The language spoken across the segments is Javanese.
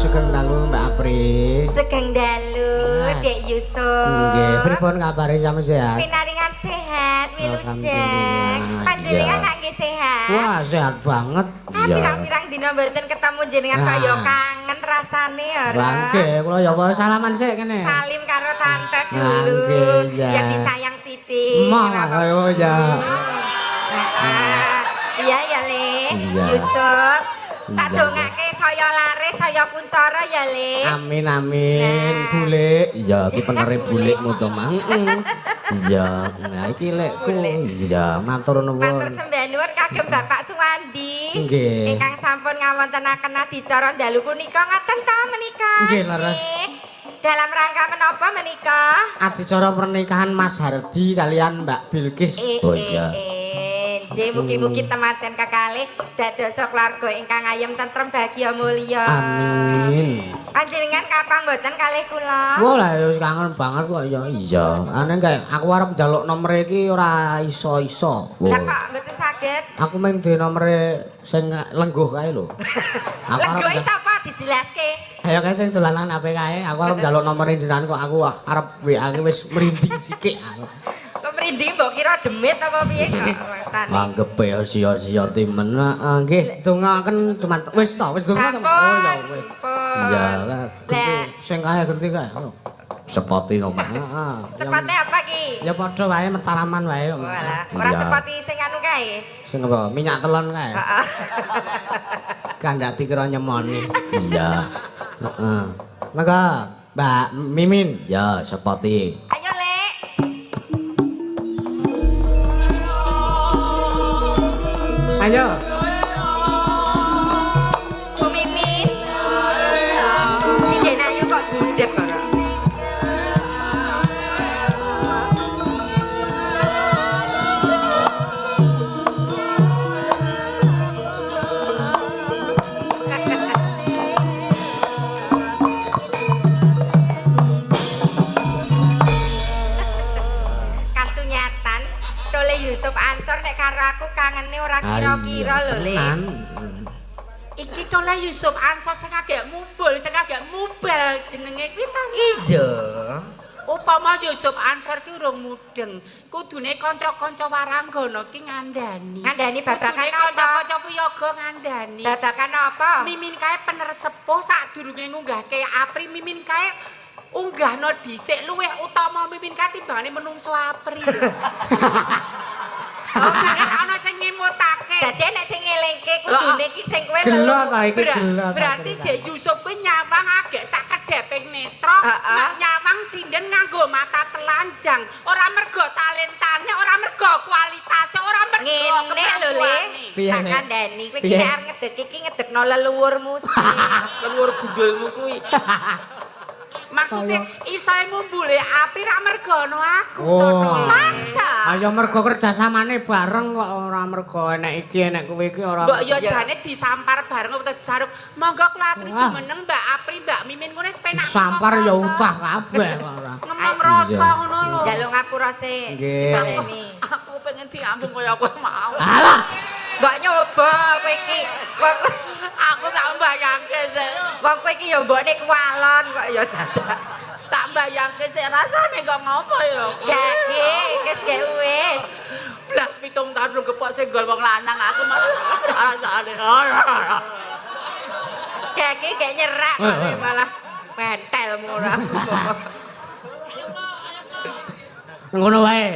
Sugeng dalu Mbak Apri. Sugeng dalu Dek Yusuf. Nggih, pripun kabare sampe sehat? Pinaringan sehat, wilujeng. Alhamdulillah. Panjenengan lak nggih sehat? Wah, sehat banget. Pirang-pirang dina mboten ketemu jenengan kaya kangen rasane ya. Nggih, kula ya salaman sik kene. Salim karo tante dulu. Ya disayang sithik. Ayo ya. Iya ya Le, Yusuf. Tak dongake saya laris, saya kuncara ya Le. Amin amin. Bulik. Iya, iki penere bulikmu to, Mang. Iya, nah iki lekku. Iya, matur nuwun. Matur sembah nuwun kagem Bapak Suwandi. Nggih. Ingkang sampun ngawontenaken adicara dalu punika ngaten ta menika? Nggih, leres. Dalam rangka menapa menika? Adicara pernikahan Mas Hardi kalian Mbak Bilkis. Oh iya. Mugi-mugi tematen kekalih dadosa keluarga ingkang ayem tentrem bahagia mulya. Amin. Panjenengan kapan mboten kalih kula? Wah lah ya kangen banget kok ya. Iya. Aneh kae aku arep njaluk nomor iki ora iso-iso. Lah kok mboten saged? Aku mung duwe nomere sing lengguh kae lho. Lengguh iki sapa dijelaske? Ayo kae sing dolanan HP kae. Aku arep njaluk nomere jenengan kok aku arep WA-ke wis merinding sithik aku. Merinding mbok kira demit apa piye kok rasane? Manggepe sia-sia timen. Nggih, dongaken dumateng wis to, wis donga to. Oh ya wis. Iya lah. Sing kae genti kae. Sepoti to, Pak. Heeh. Sepote apa ki? Ya padha wae metaraman wae. Walah, ora sepoti sing anu kae. Sing apa? Minyak telon kae. Heeh. Kandhati kira nyemoni. Iya. Heeh. Maka Mbak Mimin, ya sepoti. Ayo, Lek. Ayo. Bu Mimin. Si Denayu kok budek ora? Kasunyatan Tole Yusuf Ansor nek karo aku kangene ora kira-kira lho, Le. Iki Tole Yusuf Ansor sing agek mumbul, sing agek mubal jenenge kuwi ta. Iya. Upama Yusuf Ansor ki urung mudeng, kudune kanca-kanca waranggana ki ngandani. Ngandani babakan apa? Kanca-kanca piyaga ngandani. Babakan apa? Mimin kae penersepuh sadurunge ngunggahke Apri, Mimin kae unggahno dhisik luwih utama Mimin kae timbangane menungso Apri. Oh, ana sing ngimutake. Dadi nek sing ngelingke kudune iki sing kowe Gelo ta iki gelo. Berarti Dek Yusuf kuwi nyawang agek sakedheping netra, nyawang sinden nganggo mata telanjang. Ora mergo talentane, ora mergo kualitase, ora mergo ngene lho Le. Tak kandhani kowe iki nek arep ngedek iki ngedekno leluhurmu sih. leluhur gundulmu kuwi. Maksudnya iso ngumbule Apri rak mergo ono aku to. Masa? Ayo mergo kerjasamane bareng kok ora mergo enek iki enek kowe iki ora. Mbok yo jane disampar bareng apa disaruk. Monggo kula aturi jumeneng Mbak Apri, Mbak Mimin ngene wis penak. Sampar ya utah kabeh kok ora. Ngomong rasa ngono lho. Jaluk ngapura sih. Nggih. Aku pengen diambung kaya kowe mau. Alah. Mbok nyoba kowe iki. Aku tak mbayangke sih. Wong kowe iki ya mbokne kualon kok ya dadak. Tak mbayangke sih rasane kok ngopo ya. Gage, wis. Blas 7 tahun rung kepok senggol wong lanang aku malah rasane. Gage gak nyerak malah mentel murah. Ngono wae.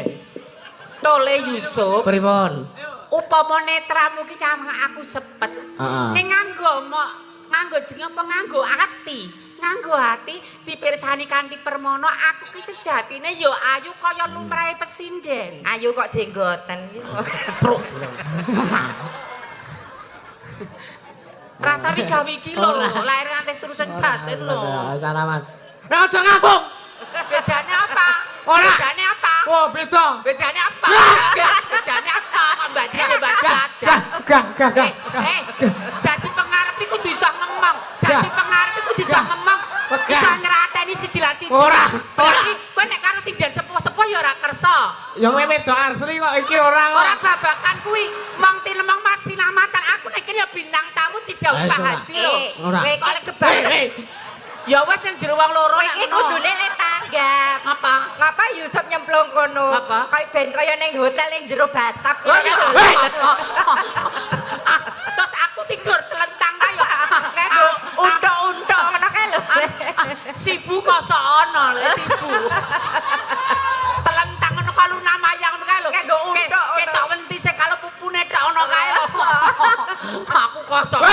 Tole Yusuf. Pripun? Upama netramu ki nyawang aku sepet. Ning nganggo jeneng apa nganggo ati. Nganggo ati dipirsani kanthi permono aku ki sejatine ya ayu kaya lumrahe pesinden. Ayu kok jenggoten iki. Rasa wigi-wigi lho, lahir nganti terusan batin lho. Salaman. Aja ngambung. Bedane apa? Ora. Bedane apa? Oh, beda. Bedane apa? Bedane apa? Mbadine badak. Gak. Dadi pengarep iku kudu iso ngomong. Dadi pengarep iku kudu iso ngomong. Bisa nyerateni siji lan siji. Ora. Kowe nek karo sinden sepuh-sepuh ya ora kersa. Ya kowe wedok asli kok iki ora kok. Ora babakan kuwi mong tilemong mat sinamatan aku nek ya bintang tamu tidak Pak Haji lho. Ora. Kowe iki kebal. Ya wis ning jero wong loro Kowe iki kudune le tanggap. Apa? Ngapa Yusuf nyemplung kono? Apa? Kayak ben kaya ning hotel ning jero batap. Oh iya. Terus aku tidur telentang kae. Untok-untok ngono kae lho. Sibu kok sono lho sibu. Telentang ngono kalau namayang ngono kae lho. Kayak go untok. Ketok wentise kalau pupune tok ono kae lho. Aku kosong.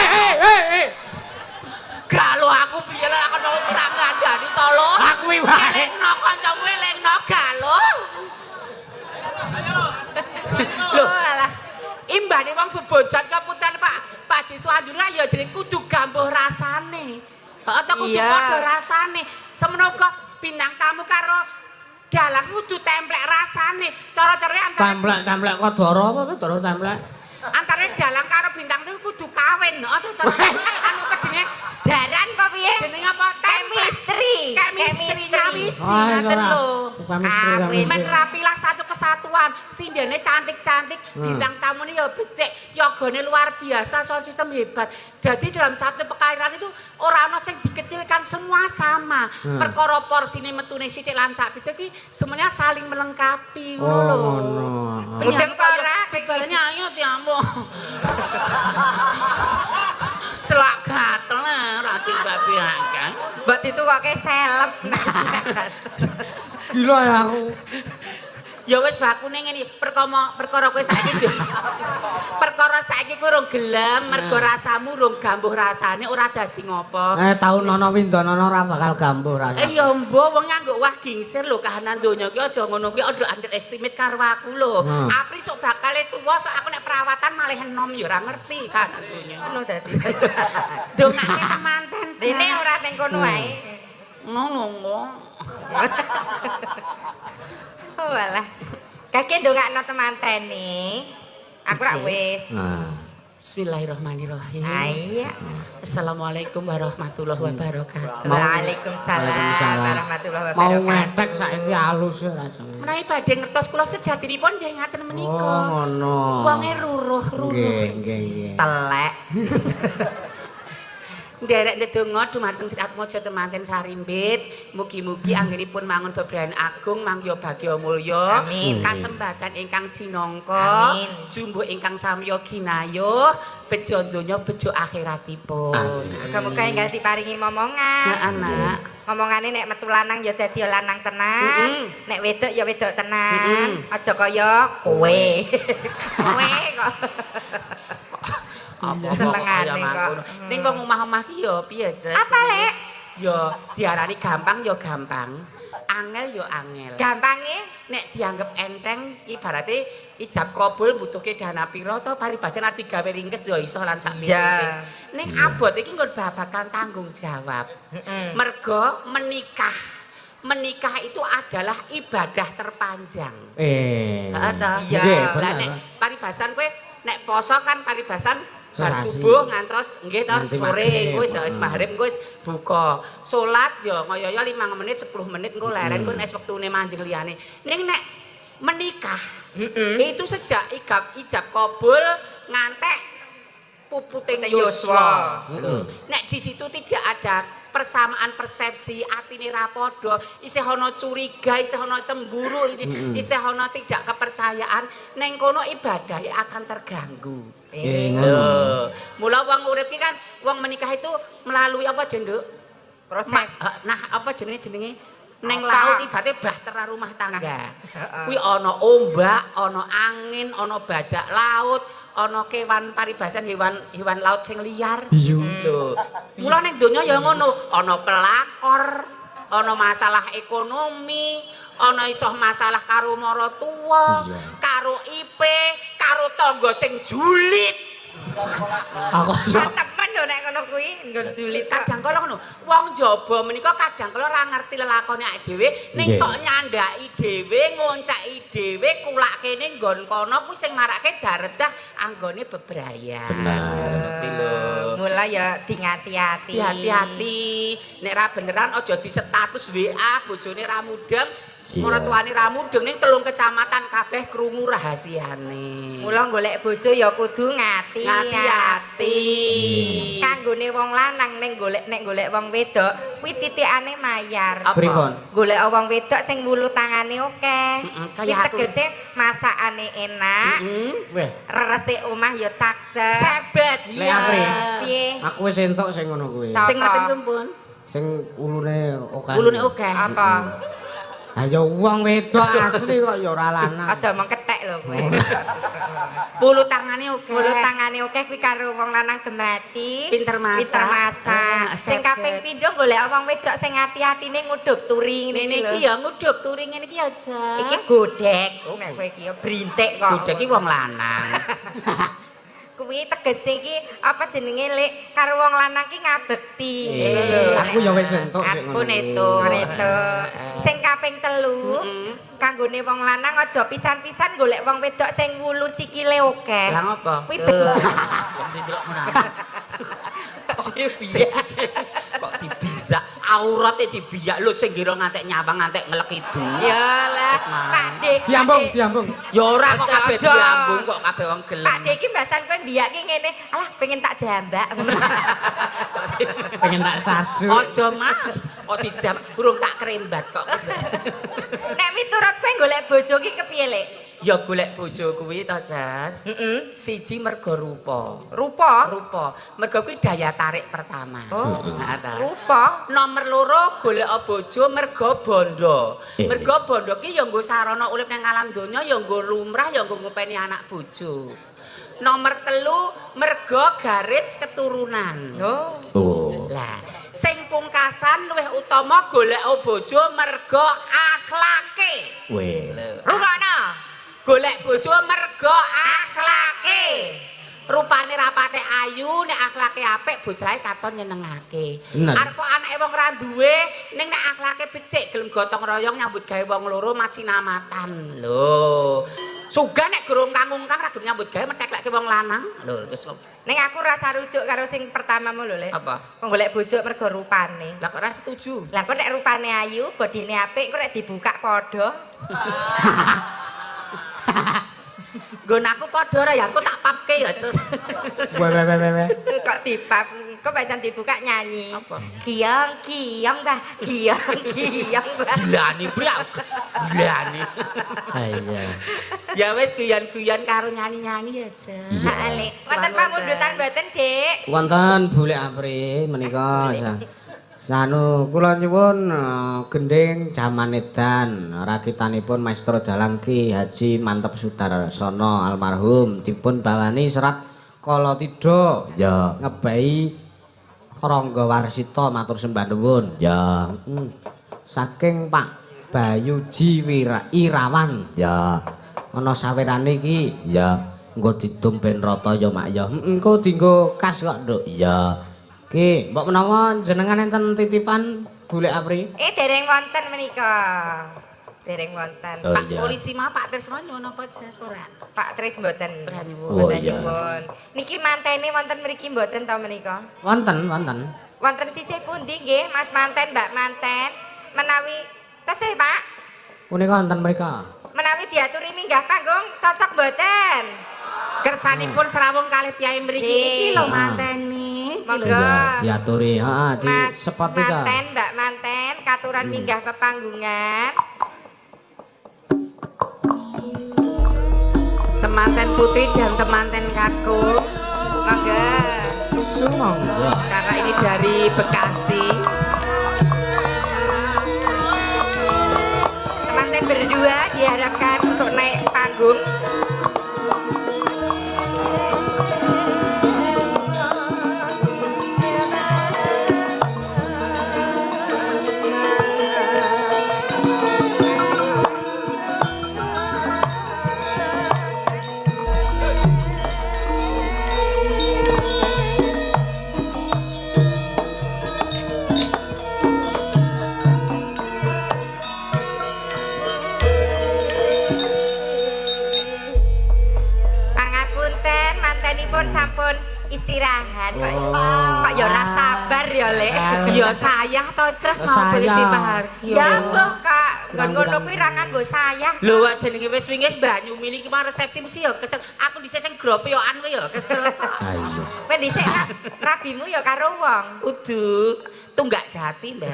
Gak lho aku piye lek aku tak ngandani to lho. Aku wae. Elengno kancamu elengno gak lho. Lho alah. Imbane wong bebojan kaputan Pak Haji Suwandura ya jeneng kudu gambuh rasane. Heeh ta kudu padha rasane. Semono kok bintang tamu karo dalang kudu templek rasane. Cara-carane antara Templek kok doro apa doro templek? antara dalang karo bintang tamu kudu kawin. Heeh ta cara anu jenenge Jaran kok piye? jenenge apa? Chemistry. Chemistry nyawiji Ah, ngaten ora. lho. Kawin. Menrapilah satu kesatuan. Sindene cantik-cantik, bintang tamune ya becik, yogane luar biasa, sound system hebat. Jadi dalam satu pekairan itu ora ana sing dikecilkan, semua sama. Perkara porsine metune sithik lan sak pitu iki semuanya saling melengkapi ngono lho. Ngono. Udeng kok ora Bebalnya ayo tiamu. Selak gatel ora dibabiakan. Mbok ditukoke seleb. Gila ya aku. Ya wis bakune ngene, perkara kowe saiki perkara saiki kowe urung gelem, mergo rasamu urung gambuh rasane ora dadi ngopo. Taun ana windonono ora bakal gambuh rasane. Ya mbok wong nganggo wah gingsir lho kahanan donya ki aja ngono kuwi aja underestimate karo aku lho. Apri sok bakale tuwa sok aku nek perawatan malah enom ya ora ngerti kahanan donya. Ngono dadi. Dongake temanten. Dene ora teng kono wae. Ngono kok. Oh alah. Kakek ndongakno temantene. Aku ra wis. Bismillahirrahmanirrahim. Iya. Assalamualaikum warahmatullahi wabarakatuh. Waalaikumsalam warahmatullahi Mau wabarakatuh. ngetek saiki halus ya rasane. Menawi badhe ngertos kula sejatinipun nggih ngaten menika. Oh, ngono. Wonge ruruh. Nggih. Telek. Nderek ndedonga dumateng Sri Atmaja temanten Sarimbit, mugi-mugi anggenipun mangun bebrayan agung mangya bagya mulya. Amin. Kasembatan ingkang jinangka, Amin. jumbuh ingkang samya ginayuh, bejo donya bejo akhiratipun. Muga-muga enggal diparingi momongan. Nah, anak. Ngomongane nek metu lanang ya dadi lanang tenan, nek wedok ya wedok tenan. Aja kaya kowe. Kowe kok. Apa Senengane kok. Ning wong omah-omah ki ya piye, Ces? Apa, Lek? Ya diarani gampang ya gampang, angel ya angel. Gampange Nek dianggap enteng ibarate ijab kabul butuhke dana pira to paribasan arti gawe ringkes ya iso lan sak Ya. Ning abot iki nggon babagan tanggung jawab. Mergo menikah itu adalah ibadah terpanjang. Heeh ta? Iya. Lah nek paribasan kowe nek poso kan paribasan bar Serasi. subuh ngantos nggih to Nganti sore maghrib. engko wis maghrib engko wis buka. Salat ya ngoyo-yo 5 menit 10 menit engko leren engko nek wektune manjing liyane. Ning nek menikah itu sejak ijab kabul ngantek puputing Yuswa. Nek di situ tidak ada persamaan persepsi, atine ra padha, isih ana curiga, isih ana cemburu, isih ana tidak kepercayaan, ning kono ibadah akan terganggu. Mula wong urip iki kan wong menikah itu melalui apa jenduk? proses. Nah, apa jenenge? Neng laut ibaratnya bahtera rumah tangga. Kuwi ana ombak, ana angin, ana bajak laut, ana kewan paribasan hewan laut sing liar. Lho. Mula ning donya ya ngono, ana pelakor, ana masalah ekonomi, ana iso masalah karo maratuwa, karo IP, karo tangga sing julid. Aku Temen lho nek ngono kuwi nggon julid kok. Kadang kala ngono, wong jaba menika kadang kala ora ngerti lelakone awake dhewe, ning sok nyandaki dhewe, ngoncaki dhewe, kulak kene nggon kono kuwi sing marake daredah anggone bebrayan. Bener. Mula ya dingati-ati. Hati-hati, nek ra beneran aja di status WA bojone ra mudeng, Mertuane ra mudeng ning 3 kecamatan kabeh krungu rahasiane. Mula golek bojo ya kudu Ngati-ati. Kanggone wong lanang nek golek wong wedok kuwi titikane mayar. Pripun? Golek wong wedok sing wulu tangane akeh. Kaya aku. Tegese masakane enak. Weh, Resik omah ya cakcek. Sebet. Lek Apri. Piye? Aku wis entuk sing ngono kuwi. Sapa? Sing ngoten kumpun. Sing ulune akeh. Ulune akeh. Apa? Ha ya wong wedok asli kok ya ora lanang. Aja mong kethek lho kowe. Bulu tangane akeh. Bulu tangane akeh kuwi karo wong lanang gemati. Pinter masak. Pinter masak. Sing kaping pindho golek wong wedok sing ati-atine ngudup turi ngene Ngene iki ya ngudup turi ngene iki aja. Iki godhek. Nek kowe iki ya brintik kok. Godhek iki wong lanang. Kuwi tegese iki apa jenenge Lek karo wong lanang ki ngabekti. Aku ya wis entuk sik ngono. Aku neto. Sing kaping 3 kanggone wong lanang aja pisan-pisan golek wong wedok sing wulu sikile akeh. Lah ngopo? Kuwi Ndelok menawa. Kok dibizak aurate dibiyak lho sing kira ngantek nyawang ngantek ngelek idu. Yalah, Pak Dik. Diambung. Ya ora kok kabeh diambung kok kabeh wong gelem. Pak Dik iki mbasan kowe ndiyake ngene, alah pengen tak jambak. Pengen tak sadu. Aja Mas, kok dijam urung tak krembat kok. Nek miturut kowe golek bojo ki kepiye, Lek? Ya golek bojo kuwi to, Jas. Heeh. Siji mergo rupa. Rupa. Mergo kuwi daya tarik pertama. Oh, Nah, ta. rupa. Nomor 2 golek bojo mergo bondo. Mergo bondo ki ya nggo sarana urip nang alam donya, ya nggo lumrah, ya nggo ngopeni anak bojo. Nomor 3 mergo garis keturunan. Oh. Lah, sing pungkasan luwih utama golek bojo mergo akhlake. Weh. Rungokno. Golek bojo mergo Akhlake. rupane rapate ayu, nek akhlake apik bojoe katon nyenengake. Bener. Arep anake wong ra duwe ning nek akhlake becik gelem gotong royong nyambut gawe wong loro macinamatan. Lho. Sugih nek gurung kangungkang ra gelem nyambut gawe metekleke wong lanang. Lho, terus Ning aku rasa rujuk karo sing pertamamu lho, Lek. apa? Wong golek bojo mergo rupane. Lah kok ora setuju? Lah kok nek rupane ayu, bodine apik, kok nek dibuka padha. Nggon aku padha ora ya, aku tak papke ya, Cus. Weh. Kok dipap, kok pancen dibuka nyanyi. Apa? Kiyong, Mbah. Kiyong, Mbah. Gilani priak. Gilani. Ha iya. Ya wis guyon-guyon karo nyanyi-nyanyi ya, Cus. Heeh, Lek. Wonten pamundutan mboten, Dik? Wonten Bule Apri menika. Sanu kula nyuwun gending jaman edan rakitanipun Maestro Dalang Ki Haji Mantep Sudarsana almarhum dipun bawani serat kala tidha ya ngebai Rangga Warsita matur sembah nuwun ya saking Pak Bayuji Irawan ya ana sawirane iki ya engko didum ben rata ya Mak ya engko dienggo kas kok Nduk ya. Ki, mbok menawa jenengan enten titipan Bule Apri? Dereng wonten menika. Dereng wonten. Oh, Pak iya. polisi mah Pak Tresno nyuwun apa Jas ora? Pak Tris mboten. Berani Oh, Mboten iya. nyuwun. Niki mantene wonten mriki mboten ta menika? Wonten. Wonten sisih pundi nggih, Mas manten, Mbak manten? Menawi tesih, Pak. Punika wonten mrika. Menawi diaturi minggah panggung cocok mboten? Kersanipun serawung kalih piyai mriki Sik. iki lho manteni. Monggo. Iya, diaturi, heeh, di Mas sepati ka. manten, Mbak manten, katuran minggah pepanggungan. Temanten putri dan temanten kakung. Monggo. Sumangga. Karena ini dari Bekasi. Temanten berdua diharapkan untuk naik panggung. Pangapunten, mantenipun sampun istirahat kok ya ora sabar ya Lek. Ya saya to Jas mau Saya. beli Pak Hargyo. Ya mbok Kak Nggon ngono kuwi ra nganggo sayang. Lho kok jenenge wis wingi Mbak Nyumi iki mah resepsi mesti ya kesel. Aku dhisik sing gropeyokan kuwi ya kesel. Ha iya. Kowe dhisik rabimu ya karo wong. Kudu tunggak jati, Mbak.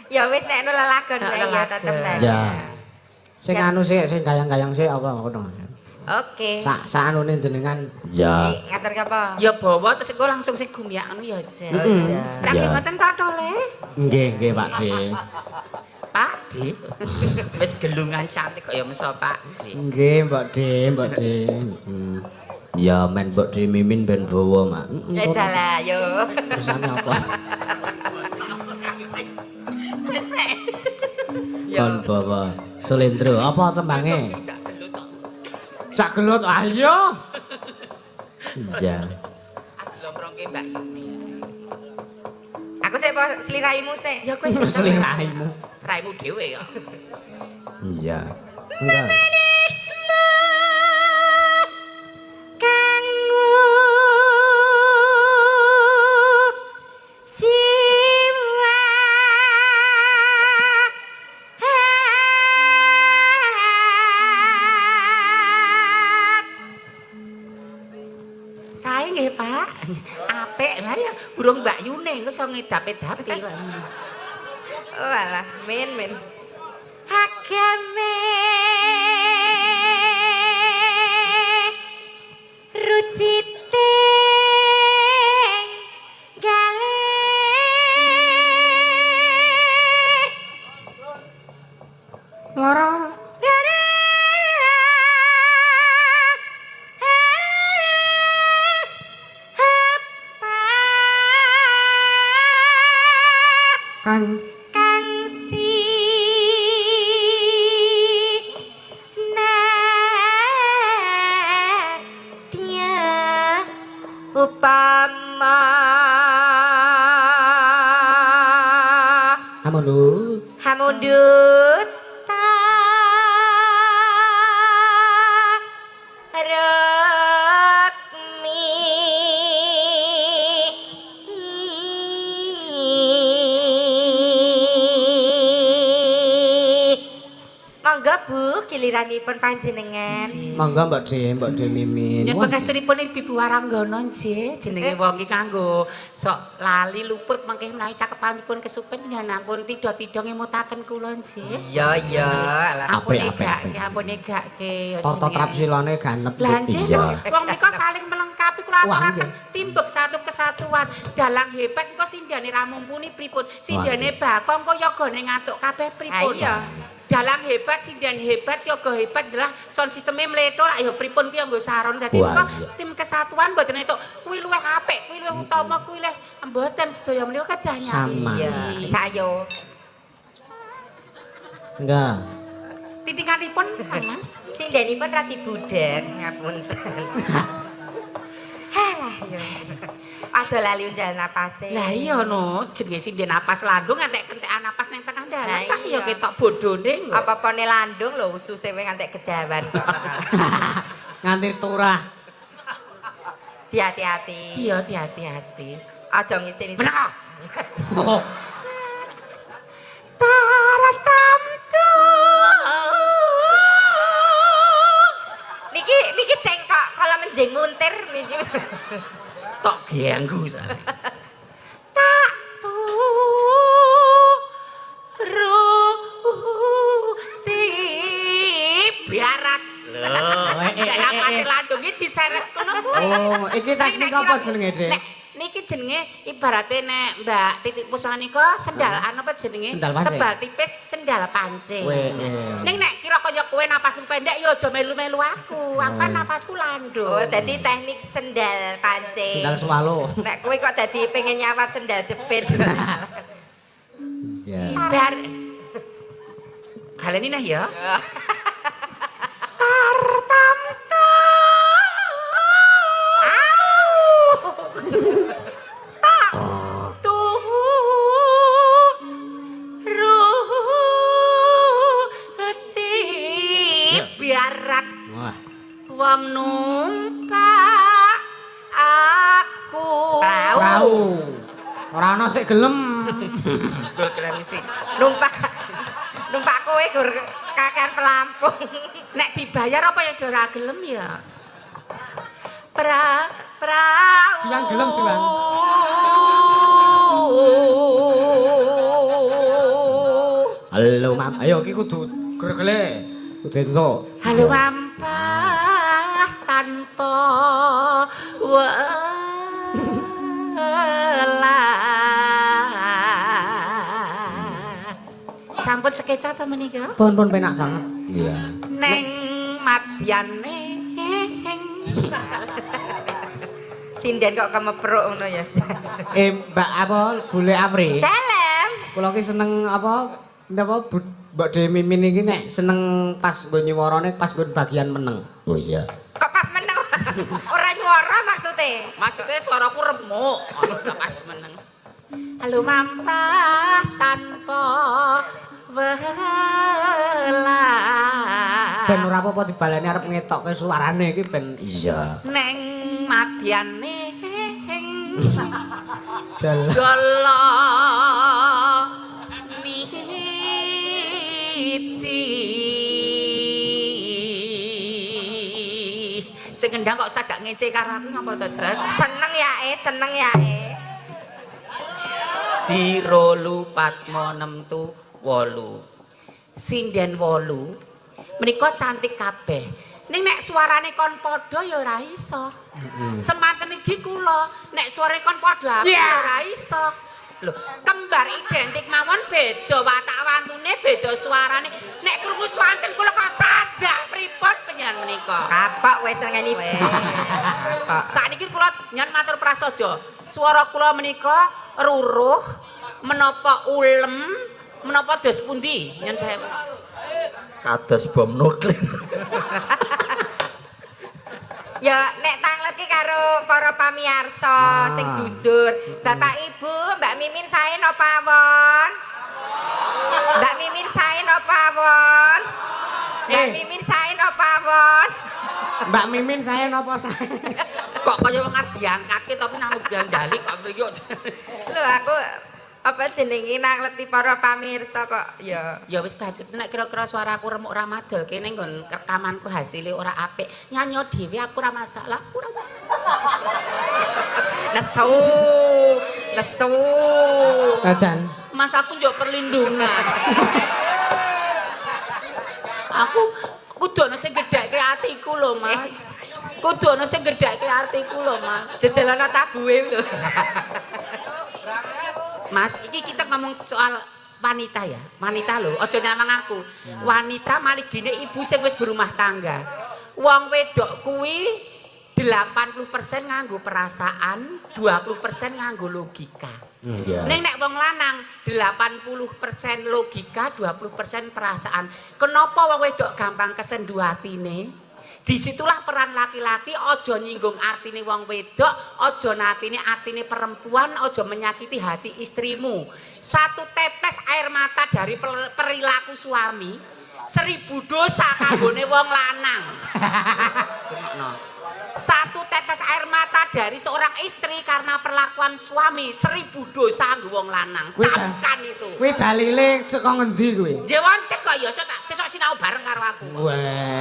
Ya wis nek lelagon wae ya tetep bae. Ya. Sing anu sik sing gayang-gayang sik apa ngono. Oke. Sak anune jenengan. Ya. Ngatur apa? Ya bawa terus engko langsung sing gumiak ngono ya, Jen. Lah Ya. nggih mboten to tole. Nggih, nggih Pak D. Pak D. Wis gelungan cantik kok ya meso Pak D. Nggih, Mbak D, Mbak D. Ya men Mbak D mimin ben bawa, Mak. Ya dalah yo. Tersane apa? Wis sik. Kon bawa selendro apa tembange? Sak gelut ayo. Iya. Aku lomprongke Mbak Yuni. Aku sik po sliraimu sik. Ya kowe sing Seliraimu. raimu dhewe ya. Iya. Enggak. Kanggo jiwa Sae nggih, Pak. Apik lah ya. Burung Mbak Yune engko iso ngedapi-dapi. Oh alah, men. Agame rucite gale Lara. Kang Kangsi Nadia upama hamundut Monggo Bu, giliranipun panjenengan. Monggo Mbak D mimin. Yen Wah, pengajaripun Bibu Waranggono nggih, jenenge wong iki kanggo sok lali luput mangke menawi cakepanipun kesupen ya ampun tido-tido ngemutaken kula nggih. Iya, alah. Ampun Apik, negake, apik. ampun negake ya tata trapsilane ganep. Lah nggih, Iya. wong menika saling melengkapi kula Wah, aturaken timbek satu kesatuan. Dalang hebat engko sindane ra mumpuni pripun? Sindane bakong kok yogane ngatuk kabeh pripun? Iya. Dalang hebat, sindian hebat, yoga hebat adalah sound sistemnya meleto lah ya pripun kuwi nggo saron dadi Wah, kok iya. tim kesatuan mboten itu kuwi luwih apik, kuwi luwih utama, kuwi luwih mboten sedaya menika kedah Sama. nyari. Iya, sayo. Enggak. Titinganipun Kang Mas. Sindenipun radi budek, ngapunten. Halah yo. Aja lali unjal napase. Lah iya no, jenenge sinden napas landung ngantek kentekan napas ning tengah dalan. Lah Tak ya iya. ketok bodhone kok. Apa-apane landung lho ususe kowe ngantek gedawan kok. Nganti turah. Hati-hati. Iya hati-hati. Aja ngisini. Meneng. Oh. Taratamtu. Niki cengkok kalau menjeng muntir niki. Tok ganggu saya. Tak ti biarat. Lho, dalam pasir landung iki diseret kono kuwi. Oh, iki teknik apa jenenge, Dek? Nek niki jenenge ibarate nek Mbak Titik Pusaka nika sendal apa jenenge? Sendal pancing. Tebal tipis sendal pancing. Weh. Ning nek kira kaya kowe napasmu pendek ya aja melu-melu aku. Aku kan nafasku landung. Oh, dadi teknik sendal pancing. Sendal swalo. Nek kowe kok dadi pengen nyawat sendal jepit. Ya. Bar. Kalian ini nah ya. Tartamtu. Biarat Wah. wong numpak aku. Prau. Ora ana sik gelem. Gol keren sih. Numpak Numpak kowe gur kakean pelampung. Nek dibayar apa ya ora gelem ya? Juang gelem juang. Halo Mam, ayo iki kudu gregele. Kudu entuk. Halo mampah tanpa welah. Sampun sekeca ta menika? Pun penak banget. Iya. Neng madyane. Sinden kok kemepruk ngono ya. Mbak apa Bule Apri? Dalem. Kula ki seneng apa Mbak Dewi Mimin iki nek seneng pas nggo nyuwarane pas nggo bagian meneng. Oh iya. Kok pas meneng? Ora nyuara maksudnya. Maksudnya suaraku remuk, ora pas meneng. Halo mampah tanpa welah. Ben ora apa-apa dibaleni arep ngetokke suarane iki ben iya. Neng madyane Jal. jolo niti. Sing ngendang kok sajak ngece karo aku ngapa to, Jas? Seneng ya seneng ya Jiro lupat monem tu wolu sinden wolu menika cantik kabeh ning nek suarane kon padha ya ora iso semanten iki kula nek suarane kon padha aku ya ora iso lho kembar identik mawon beda watak wantune beda suarane nek krungu swanten kula kok sajak pripun penyanyi menika kapok wis ngene wae sakniki kula nyon matur prasaja swara kula menika ruruh menapa ulem menapa dos pundi nyen sewu kados bom nuklir. ya nek tanglet ki karo para pamirsa sing jujur Bapak Ibu Mbak Mimin sae napa awon Mbak Mimin sae napa awon Mbak Mimin sae napa awon Mbak Mimin saya napa sae? kok kaya wong diangkatke tapi nang diandali kok mriki lho aku apa jenenge nangleti para pamirsa kok ya wis bacut nek kira-kira suaraku remuk ra madol kene nggon rekamanku hasile ora apik nyanyi dhewe aku ora masalah aku ora nesu Kajan. Mas aku njuk perlindungan aku kudu ana sing gedhekke atiku lho Mas kudu ana sing gedhekke atiku lho Mas jejelana tabuhe lho Mas, iki kita ngomong soal wanita ya. Wanita lho, aja nyamang aku. Wanita maligine ibu sing wis berumah tangga. Wong wedok kuwi 80% nganggo perasaan, 20% nganggo logika. Ning nek wong lanang 80% logika, 20% perasaan. Kenapa wong wedok gampang kesendu atine? Disitulah peran laki-laki ojo nyinggung artine wong wedok, ojo natine atine perempuan, ojo menyakiti hati istrimu. Satu tetes air mata dari perilaku suami, 1000 dosa kanggone wong lanang. Satu tetes air mata dari seorang istri karena perlakuan suami, 1000 dosa kanggo wong lanang. Camkan itu. Kuwi dalile saka ngendi kuwi? Dewontek kok ya sesuk sinau bareng karo aku.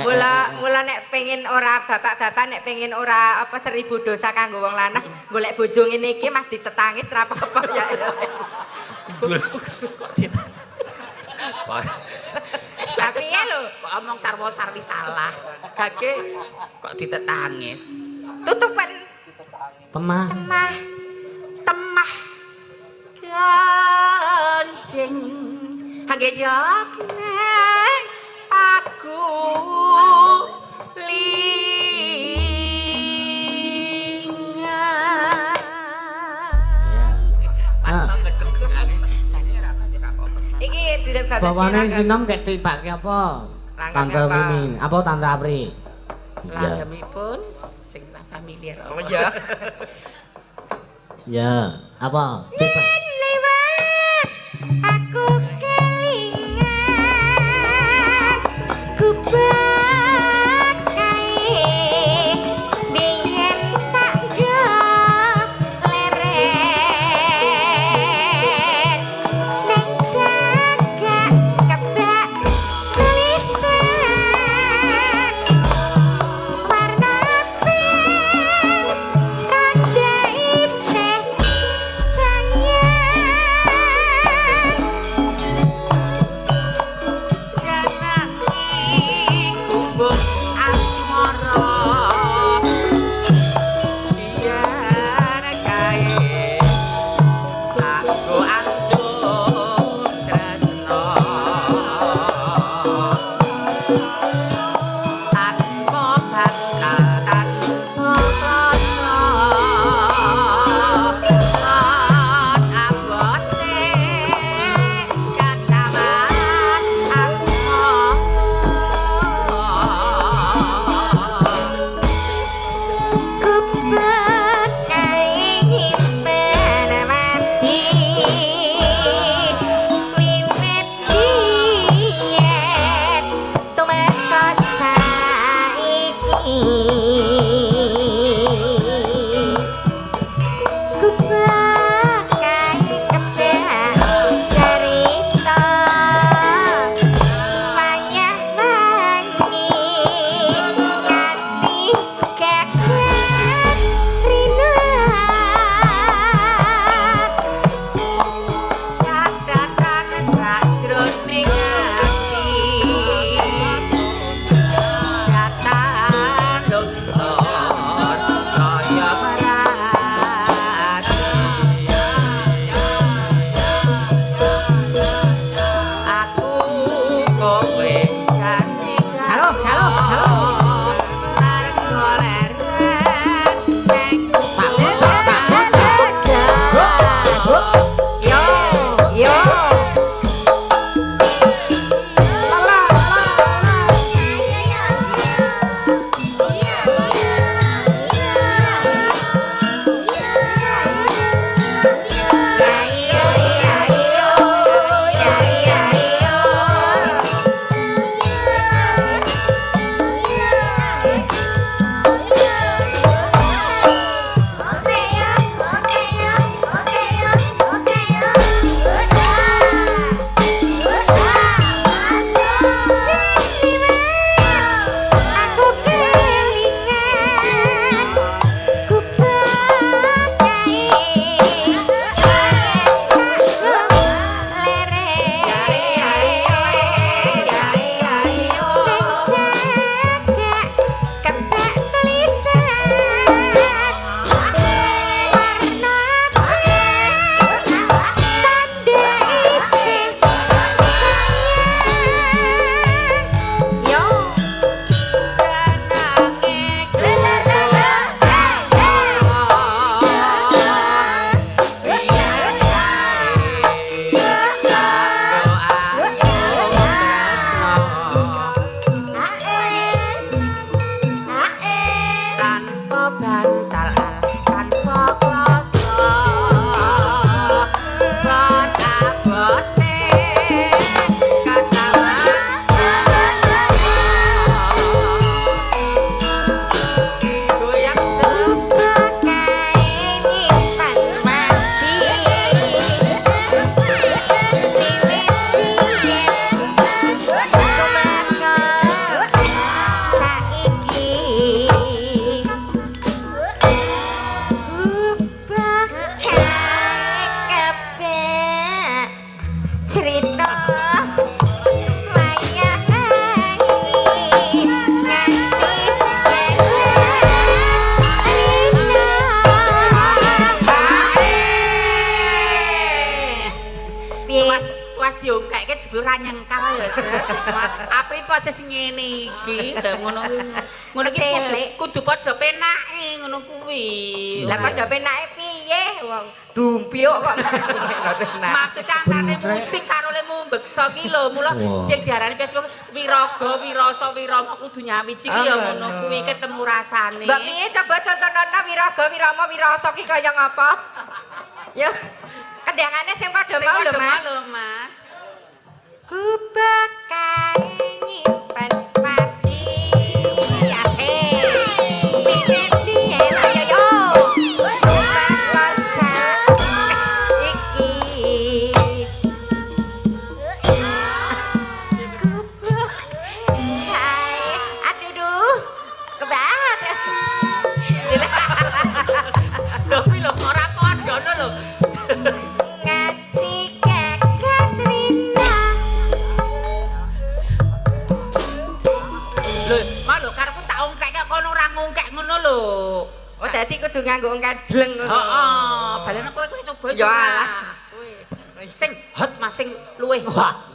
Mula nek pengen ora bapak-bapak nek pengen ora apa 1000 dosa kanggo wong lanang golek bojo ngene iki mah ditetangis ra apa-apa ya. Tapi ya lho, kok omong sarwa sarwi salah. Gage kok ditetangis. tutupan Temah. Temah kancing hangge jok neng aku lingan. Pas banget kedengaran. Jane ora pas ora apa-apa. iki dilebabake. Bawane sinom kek tibake apa? Tante Mimin, apa Tante Apri? Langgamipun sing familiar. Oh iya. Ya, apa? Bebas. Lewat aku kelingan ku pakai biyen tak go leren nang jaga kebak pas diongkeke jebul ra nyengkal ya Jas. Apri itu aja sing ngene iki. Ngono iki kudu padha penake ngono kuwi. Lah padha penake piye wong dumpiuk kok. Maksudnya antara musik karo lemu mbeksa ki lho, mula sing diarani Facebook wiraga, wirasa, wirama kudu nyawiji ki ya ngono kuwi ketemu rasane. Mbak piye coba contohna wiraga, wirama, wirasa ki kaya ngapa? Ya. Kendangane sing padha mau lho Mas. Mas. Ku bakal nyimpen pati ate. Pingin dihen ayo yo. Masa iki. Hai, aduh. Kebat. Lho kuwi lho ora padha lho. Ngati Katrina. Lho, malu karepku tak ongkek kono ora ngongkek ngono lho. Oh, dadi kudu nganggo ongkar jleng ngono. Heeh, balene kowe coba Ya alah. Sing hot Mas sing luweh. Wah,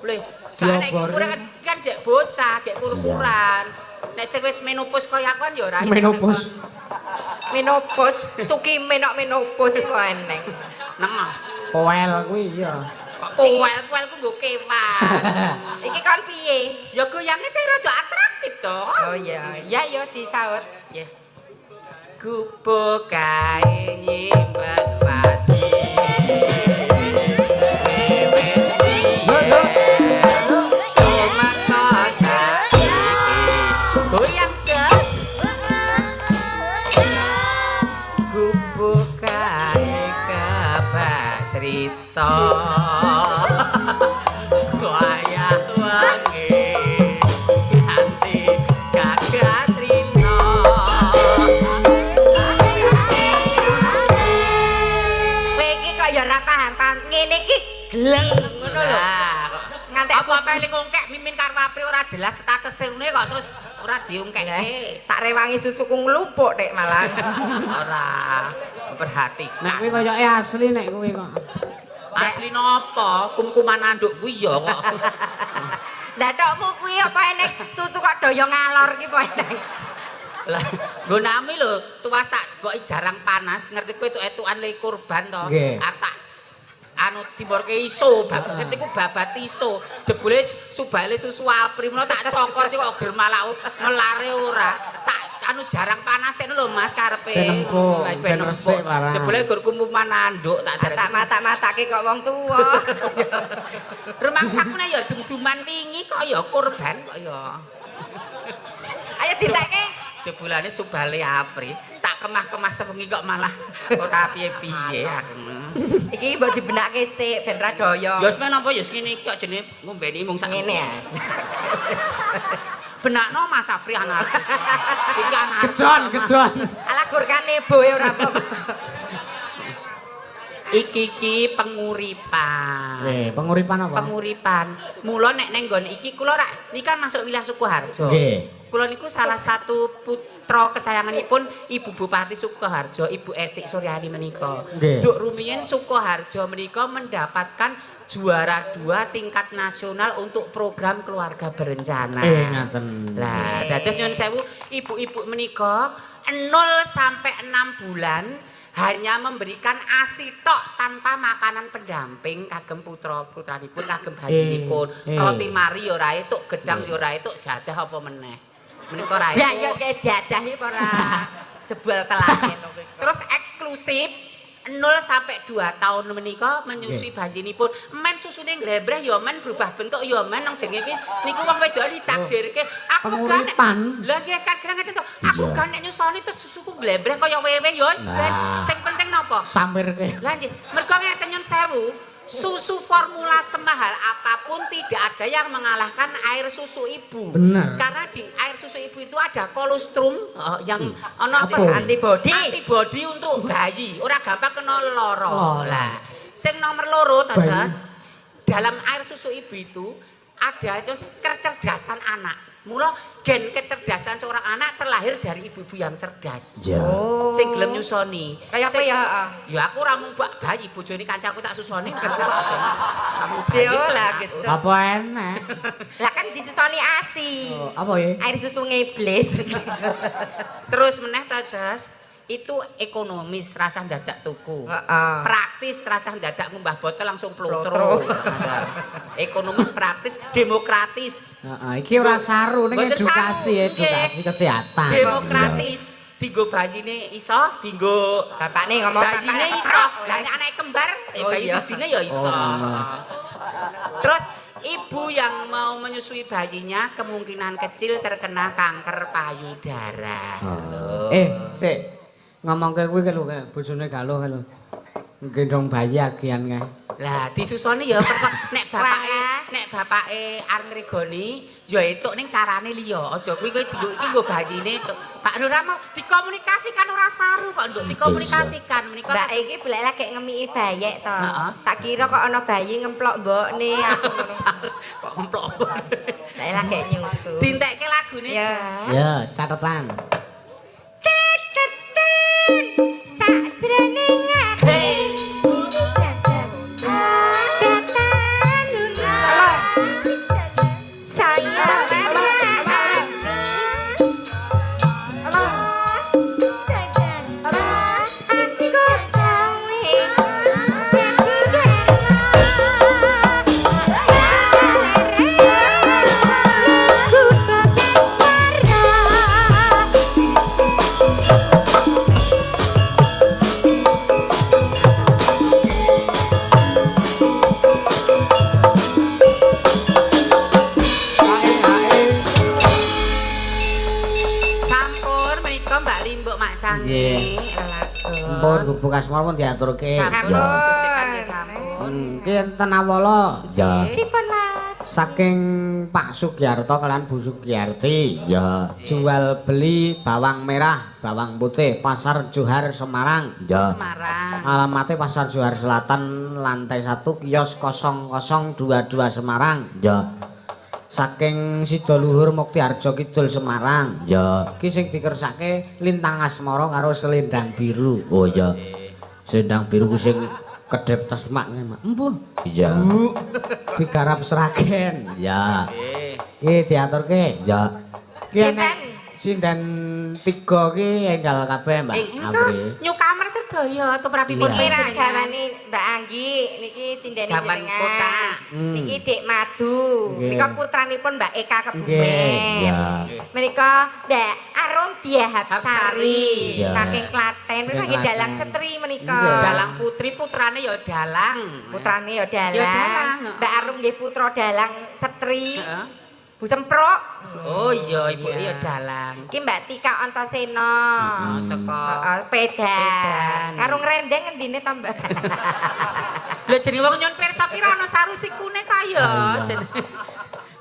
luweh. Soale iki ukuran kan jek bocah, jek ukuran. Nek sing wis menopause kaya aku kan ya ora iso. Menopause. Menopause, suki menok menopause iku eneng. Neng. Poel kuwi ya. Kuel-kuel ku nggo kewan. Iki kon piye? Ya goyange sing rada atraktif to. Oh iya, ya yo disaut. Nggih. Gubuk kae nyimpen pati. Goyang jas. Gubuk kae kabeh cerita. Wayah wengi ganti gagah trina. Kowe iki kok ya ora paham. Ngene iki gleng ngono lho. Ngantek Apa eling ngongkek mimin karo Apri ora jelas statuse ngene kok terus ora diungkekke. tak rewangi susuku nglumpuk nek malah. Ora memperhatikan. Nek kuwi koyoke asli nek kuwi kok. Asli napa? Kum-kuman anduk kuwi ya kok. Lah tokmu kuwi apa enek susu kok daya ngalor ki apa enek? Lah, nggo nami lho, tuwas tak goki jarang panas, ngerti kowe etuk-etukan le kurban to. Nggih. Tak anu timborke iso, ngerti ku babat iso. Jebule subale susu Apri, mula tak cokor iki kok ger malah melare ora. Tak anu jarang panas lho Mas karepe. Ben empuk, ben resik barang. Jebule gur kumpuman anduk tak Tak derek. matak-matake kok wong tuwa. Rumangsaku nek ya dum-duman wingi kok ya kurban kok ya. Ayo ditekke. Jebulane subale Apri, tak kemah-kemah sewengi kok malah ora piye-piye aku. Iki mbok dibenake sik ben ra daya. Ya wis menapa ya ngene iki kok jenenge ngombeni mung sak Ngene ya. Benakno Mas Apri anak. Iki anak. Kejon. Alah gurkane boe ora apa-apa. Iki penguripan. Penguripan apa? Penguripan. Mula nek ning nggon iki kula rak niki kan masuk wilayah Sukoharjo. Nggih. Kula niku salah satu putra kesayanganipun Ibu Bupati Sukoharjo, Ibu Etik Suryani menika. Nggih. Duk rumiyin Sukoharjo menika mendapatkan juara 2 tingkat nasional untuk program keluarga berencana. Ngaten. Lah, dados nyuwun sewu ibu-ibu menika 0 sampai 6 bulan hanya memberikan ASI tok tanpa makanan pendamping kagem putra-putranipun kagem bayinipun. Roti mari ya ora etuk, gedang ya ora etuk, jadah apa meneh. Menika ora Ya yo etuk. kaya jadah iki ora jebol kelamin ngono iki. Terus eksklusif 0 sampai 2 tahun menika menyusui bayinipun. Men susune nglebreh ya men berubah bentuk ya men nang jenenge iki niku wong wedok ditakdirke aku kan. Penguripan. Lah nggih kadang ngeten to. Aku kan nek nyusoni terus susuku nglebreh kaya wewe ya wis ben. Sing penting napa? Sampirke. Lah nggih, mergo ngeten nyun sewu. Susu formula semahal apapun tidak ada yang mengalahkan air susu ibu. Benar. Karena di air susu ibu itu ada kolostrum yang ana apa? Apa? Antibody. Antibody untuk bayi. Ora gampang kena lara. Oh. Lah, sing nomor loro Jas, dalam air susu ibu itu ada kecerdasan anak. Mula gen kecerdasan seorang anak terlahir dari ibu-ibu yang cerdas. Ya. Sing gelem nyusoni. Kayak apa ya? Ya aku ora mung bayi bojone kancaku tak susoni aku kok aja. Kamu bayi. Yo lah gitu. Apa enak? Lah kan disusoni ASI. Apa ya? Air susu ngeblis. Terus meneh ta Jas, itu ekonomis rasa dadak tuku. Heeh. Praktis rasa dadak ngumbah botol langsung Plotro. plotro. Ekonomis praktis demokratis. Heeh, iki ora saru ning Mboten edukasi, saru, edukasi nggih. kesehatan. Demokratis. Dinggo bayine iso, dinggo Bapakne ngomong bayine iso. Lah nek anake kembar, Oh, bayi iya. sijine ya iso. Terus ibu yang mau menyusui bayinya kemungkinan kecil terkena kanker payudara. Loh. Sik. Ngomongke kuwi lho, bojone galuh lho. Gendong bayi agian kae. Lah disusoni ya nek bapake arep ngregoni ya entuk ning carane liya. Aja kuwi kowe diluk iki nggo bayine tok. Pak Lurah mau dikomunikasikan ora saru kok nduk dikomunikasikan menika. Mbak iki boleh lagi ngemiki bayek to. Heeh. Tak kira kok ana bayi ngemplok mbokne aku ngono. kok emplok. Lah lagi nyusu. Dintekke lagune Ya. Jas. Ya, catetan. Cetetan sajroning ati. Datan lunga. Saya Sampun menika Mbak Limbuk Mak Canggih. Pun gubuk asmara pun diaturke. Sampun. Ya. Gojekan ya sampun. Ki enten awala. Ya. Dipun Mas. Saking Pak Sugiarto kalian Bu Sugiyarti. Ya. Jual beli bawang merah, bawang putih, Pasar Johar Semarang. Ya. Semarang. Alamatnya Pasar Johar Selatan, lantai 1, kios 0022 Semarang. Ya. Saking Sidoluhur Muktiharjo Kidul Semarang. Ya. Ki sing dikersake Lintang Asmara karo Selendang Biru. Oh ya. Selendang Biru ku sing kedhep tesmakne, Mak. Empun. Iya. Digarap Sragen. Ya. Ki diaturke. Ya. Ki enek sinden 3 ki enggal kabeh, Mbak Apri. Nyukamer sedaya atau prapipun Niki ra gawane Mbak Anggi, niki sindene Gawan jenengan. kotak. Niki Dik Madu. Nggih. Nika putranipun Mbak Eka Nggih, Kebumen. ya. Menika Mbak Arum Diahapsari. Hapsari. Ya. Saking Klaten. Menika nggih Klaten. dalang setri menika. Nggih. Dalang putri putrane ya dalang. Putrane ya Ya dalang, dalang. heeh. Mbak Arum nggih putra dalang setri. Heeh. Bu Semprok. Oh iya ibu ya dalang. Iki Mbak Tika Antasena. Oh, saka Pedan. Pedan. Karo ngrendeng ngendine to, Mbak? lha jenenge wong nyon pirsa kira ana saru sikune kaya.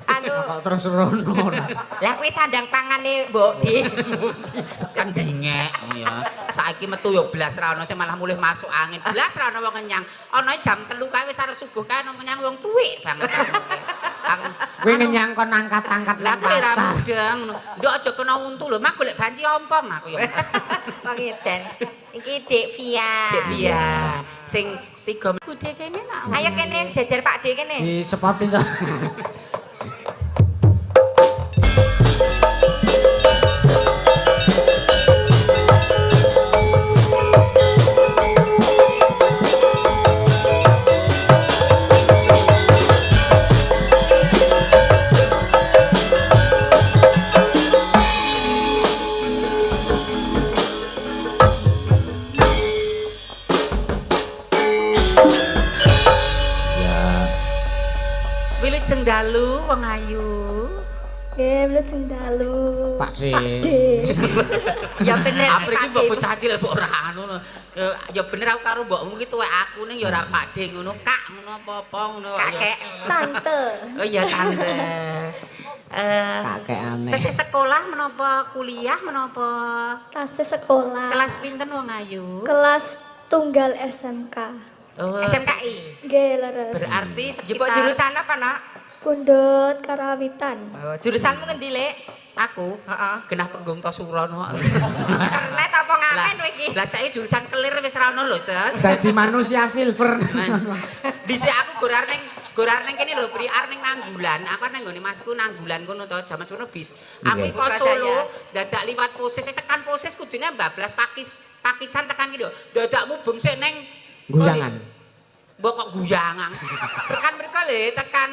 Anu, Kok terus rono ora. lah kuwi sandang pangane Mbok Dik. Kan dingek ya. Saiki metu ya blas ra ono sing malah mulih masuk angin. Blas ra ono wong kenyang. Ana jam 3 kae wis arep subuh kae ono kenyang wong tuwik banget. Kuwi ngenyang kon angkat-angkat Lah nang kowe ra pasar. mudeng. Nduk aja kena untu lho, mak golek banci ompong aku ya. Wong edan. Iki Dik Via. Dek Via sing 3 budhe kene nak. Ayo kene jajar Pak Dik kene. Di sepoti to. Wilujeng dalu wong ayu. Nggih, wilujeng dalu. Pak sih. Ya bener. Apri iki mbok bocah cilik mbok ora anu. Ya bener aku karo mbokmu ki tuwek aku ning ya ora Pakde ngono, Kak ngono apa-apa ngono. Kakek. Tante. Oh iya tante. Kakek aneh. Tesih sekolah menapa kuliah menapa Tasih sekolah. kelas pinten wong ayu? Kelas tunggal SMK. Oh, SMKI. Nggih, leres. berarti Jupuk sekitar jurusan apa, Nak? Pundut Karawitan. Oh, jurusanmu ngendi, Lek? Aku, Heeh. genah penggung to surono. Kernet apa ngamen kowe iki? Lah saiki jurusan kelir wis ra ono lho, Ces. Dadi manusia silver. Dhisik aku gorar ning kene lho, priar ning Nanggulan. Aku nang nggone masku Nanggulan kono to, jaman sono bis. Aku Nggih. iko Solo, dadak liwat Poses, tekan Poses kudune bablas pakisan tekan iki lho. Dadak mubeng sik ning Guyangan. Mbok kok guyangan. Tekan mriko lho, tekan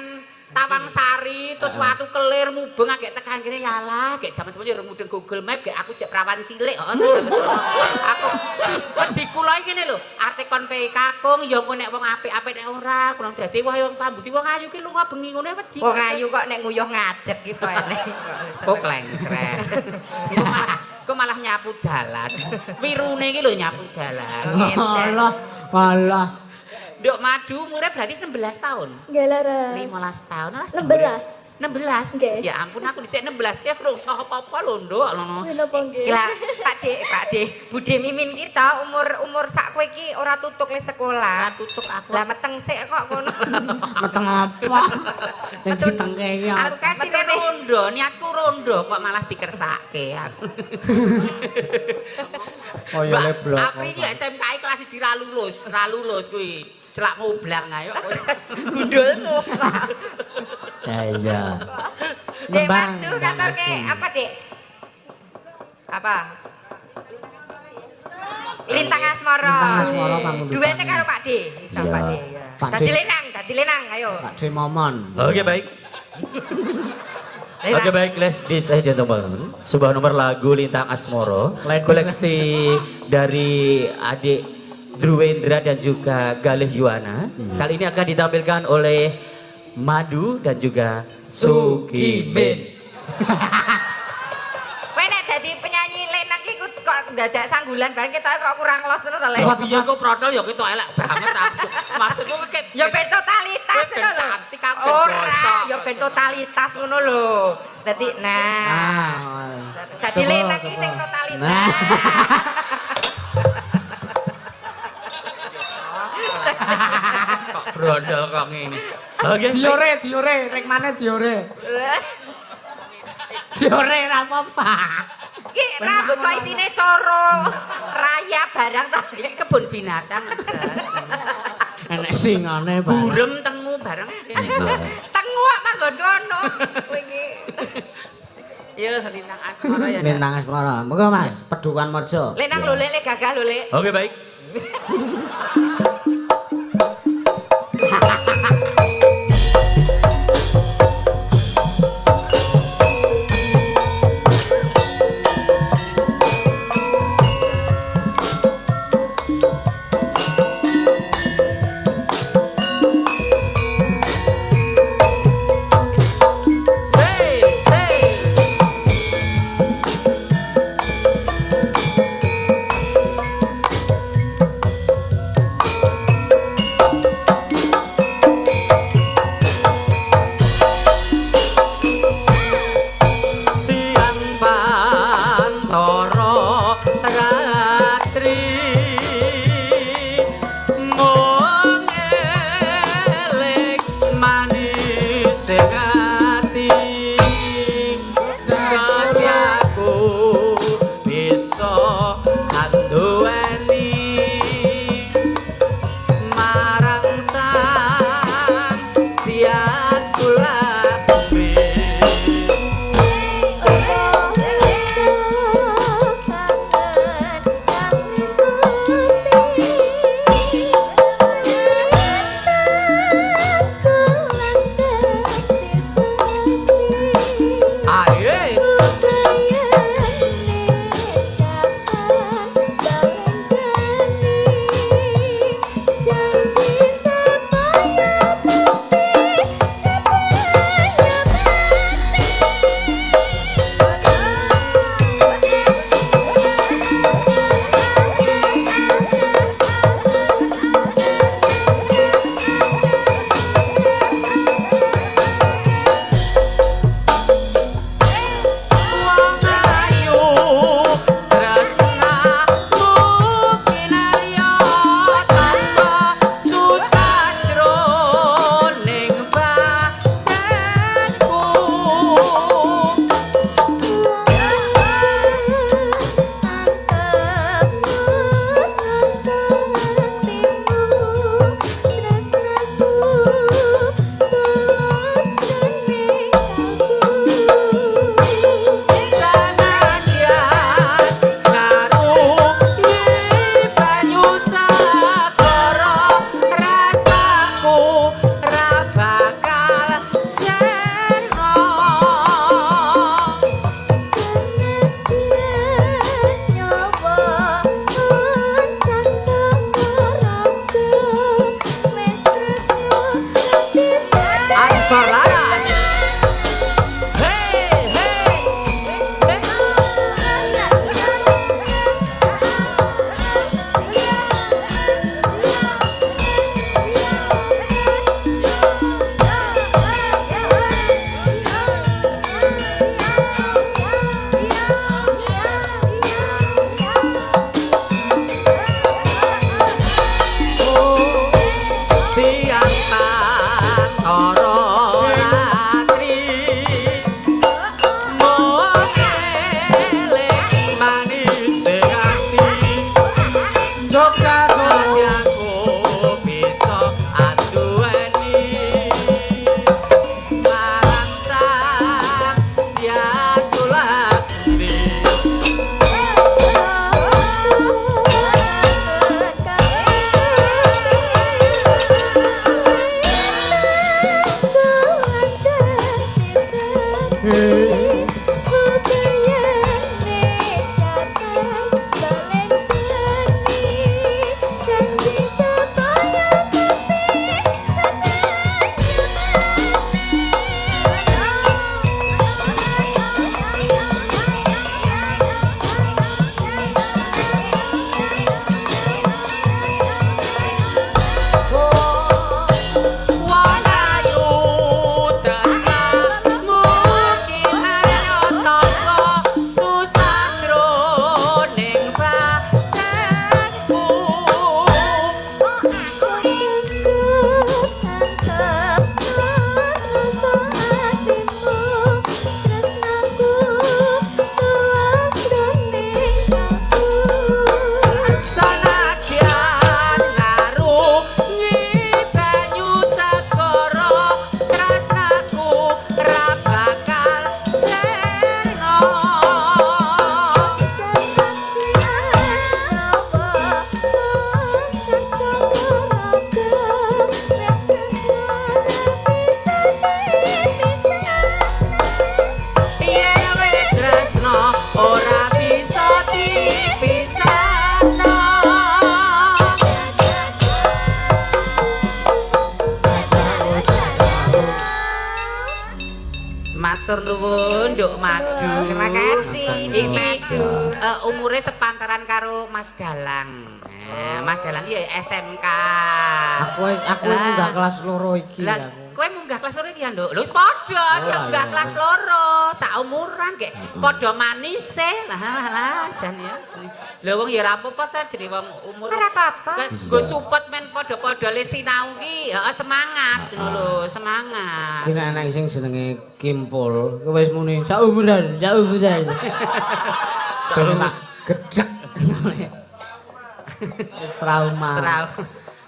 Tawang Sari, terus watu kelir mubeng agek tekan kene yalah, gek jaman-jaman yo mudeng Google Map, gek aku jek prawan cilik kok jaman-jaman. Aku wedi kula iki ngene lho, ate kon pe kakung ya engko nek wong apik-apik nek ora, kurang dadi wah wong pambuti wong ayu ki lunga bengi ngene wedi. Wong ayu kok nek nguyuh ngadeg ki kok enek. Kok klengsret. Kok malah nyapu dalan. Wirune iki lho nyapu dalan. Allah. Allah. Nduk Madu umure berarti 16 tahun. Nggih leres. 15 tahun lah. 16. 16. Nggih. Ya ampun aku dhisik 16 ya ora usah apa-apa lho, Nduk. Nggih napa nggih? Gila, Pak De, Bude Mimin kita umur sak kowe iki ora tutuk le sekolah. Tutuk aku. Lah meteng sik kok kono. Meteng apa? Sing ditengke iki Aku apa? kasih rondo, niatku rondo kok malah dikersake aku. Oh ya leblok. Aku iki SMK kelas 1 ra lulus kuwi. Celak ngoblang ayo. Gundulmu. Ya iya. Dek Ngembang. Madu kantorke apa, Dek? Apa? Lintang Asmara. Lintang Asmara pangundhutan. Duete karo Pak De. Iso Iya. Pak De ya. Pak Dadi De. lenang, ayo. Pak De Momon. Oke baik. Lenang. Oke baik, ladies and gentlemen. Sebuah nomor lagu Lintang Asmoro, Ladies. koleksi dari adik Druwendra dan juga Galih Yuwana. Kali ini akan ditampilkan oleh Madu dan juga Sukimin. Kowe nek dadi penyanyi lenang iki kok dadak sanggulan bareng kita kok kurang los ngono to, Le? Wah iya kok protol ya ketok elek banget aku. Maksudku ket Ya ben totalitas Kowe ben ngono lho. cantik, aku ben Ora, bosok. ya ben totalitas ngono lho. Dadi dadi lenang iki sing totalitas. Nah. kok brondol kok ngene. Oke. Diore, rek maneh diore. Diore ra apa-apa. Iki rambut kok isine coro raya barang to. Iki kebun binatang, Jas. Enek singane bareng. Burem tengu bareng kene kok. Tengu kok manggon kono. Kowe iki. Ya Lintang Asmara ya. Lintang Asmara. Monggo Mas, Pedukan Mojo. Lenang lho, Lek, gagah lho, Lek. Oke baik. Solaras. Hey, hey, hey. Siang toro ratri moelek manis ati Jokato aku bisa aduani bangsa dia sulakni Wanayu tresnamu kinarya tangga susah jroning badanku sanadyan ngarungi banyu segara tresnaku ra bakal sirna yen wis tresna ora bisa dipisahno matur nuwun Nduk Madu. Terima kasih, Nduk Iki Madu. umure sepantaran karo Mas Dalang. Mas Dalang iki ya SMK. aku Lah. munggah kelas loro iki Lah, aku. kowe munggah kelas loro iki ya, Nduk? Lho wis padha, Oh, munggah iya. kelas loro, saumuran kek padha manise. Lah jan ya. Lha wong ya ora apa-apa ta jenenge wong umur. Ora apa-apa. Nggo support men padha-padha le sinau ki, heeh semangat ngono lho, semangat. Ki nek anak sing jenenge Kimpul, kowe wis muni saumuran. Kowe tak gedhek. Wis trauma.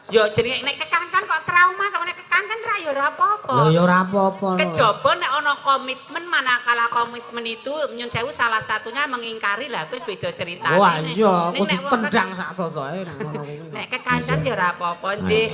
Yo jenenge nek kekancan kok trauma, kok nek kekancan ra ya ora apa-apa. Lho ya ora apa-apa. lho. Kejaba nek ana komitmen manakala komitmen itu nyun sewu salah satunya mengingkari lah kuwi beda ceritane. Wah iya, Ning kudu nek wong tendang sak totoke nek ngono kuwi. nek kekancan ya ora apa-apa, Nggih.